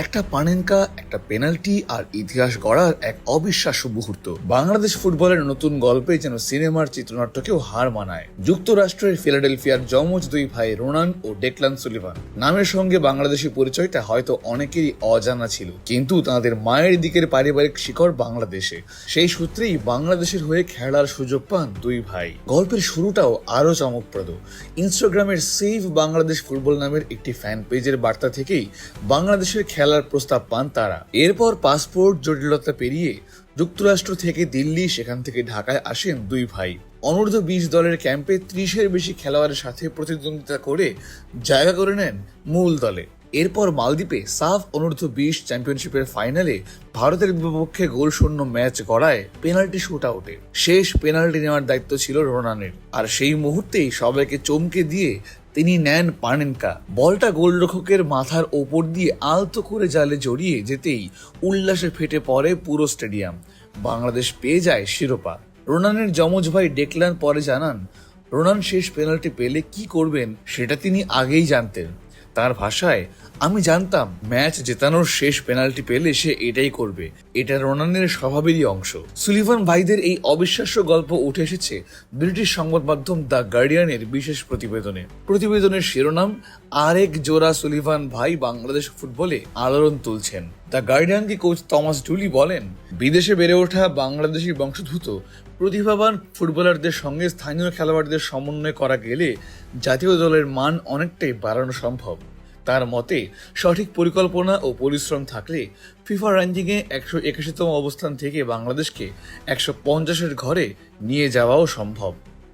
একটা পানেনকা, একটা পেনাল্টি আর ইতিহাস গড়ার এক অবিশ্বাস্য মুহূর্ত। বাংলাদেশ ফুটবলের নতুন গল্পে যেন সিনেমার চিত্রনাট্যকেও হার মানায়। যুক্তরাষ্ট্রের ফিলাডেলফিয়ার যমজ দুই ভাই রোনান ও ডেকলান সুলিভান নামের সঙ্গে বাংলাদেশি পরিচয়টা হয়তো অনেকেরই অজানা ছিল, কিন্তু তাদের মায়ের দিকের পারিবারিক শিকড় বাংলাদেশে। সেই সূত্রেই বাংলাদেশের হয়ে খেলার সুযোগ পান দুই ভাই। গল্পের শুরুটাও আরো চমকপ্রদ। ইনস্টাগ্রামের সেভ বাংলাদেশ ফুটবল নামের একটি ফ্যান পেজের বার্তা থেকেই বাংলাদেশের খেলার প্রস্তাব পান তারা। এরপর পাসপোর্ট জটিলতা পেরিয়ে যুক্তরাষ্ট্র থেকে দিল্লি, সেখান থেকে ঢাকায় আসেন দুই ভাই। অনূর্ধ্ব 20 দলের ক্যাম্পে 30-এর বেশি খেলোয়াড়ের সাথে প্রতিদ্বন্দ্বিতা করে জায়গা করে নেন মূল দলে। এরপর মালদ্বীপে সাফ অনূর্ধ্ব 20 চ্যাম্পিয়নশিপের ফাইনালে ভারতের বিপক্ষে গোলশূন্য ম্যাচ গড়ায় পেনাল্টি শুট আউটে। শেষ পেনাল্টি নেওয়ার দায়িত্ব ছিল রোনানের, আর সেই মুহূর্তেই সবাইকে চমকে দিয়ে তিনি নেন পানেনকা। বলটা গোলরক্ষকের মাথার ওপর দিয়ে আলতো করে জালে জড়িয়ে যেতেই উল্লাসে ফেটে পড়ে পুরো স্টেডিয়াম। বাংলাদেশ পেয়ে যায় শিরোপা। রোনানের যমজ ভাই ডেকলান পরে জানান, রোনান শেষ পেনাল্টি পেলে কি করবেন সেটা তিনি আগেই জানতেন। তার ভাষায়, আমি জানতাম ম্যাচ জেতানোর শেষ পেনাল্টি পেলে সে এটাই করবে। এটা রোনানের স্বভাবেরই অংশ। সুলিভান ভাইদের এই অবিশ্বাস্য গল্প উঠে এসেছে ব্রিটিশ সংবাদ মাধ্যম দ্য গার্ডিয়ানের বিশেষ প্রতিবেদনে। প্রতিবেদনের শিরোনাম, আরেক জোড়া সুলিভান ভাই বাংলাদেশ ফুটবলে আলোড়ন তুলছেন। দ্য গার্ডিয়ানকে কোচ থমাস ডুলি বলেন, বিদেশে বেড়ে ওঠা বাংলাদেশি বংশোদ্ভূত প্রতিভাবান ফুটবলারদের সঙ্গে স্থানীয় খেলোয়াড়দের সমন্বয় করা গেলে জাতীয় দলের মান অনেকটাই বাড়ানো সম্ভব। তার মতে, সঠিক পরিকল্পনা ও পরিশ্রম থাকলে ফিফা র্যাঙ্কিংয়ে 181তম অবস্থান থেকে বাংলাদেশকে 150-এর ঘরে নিয়ে যাওয়াও সম্ভব।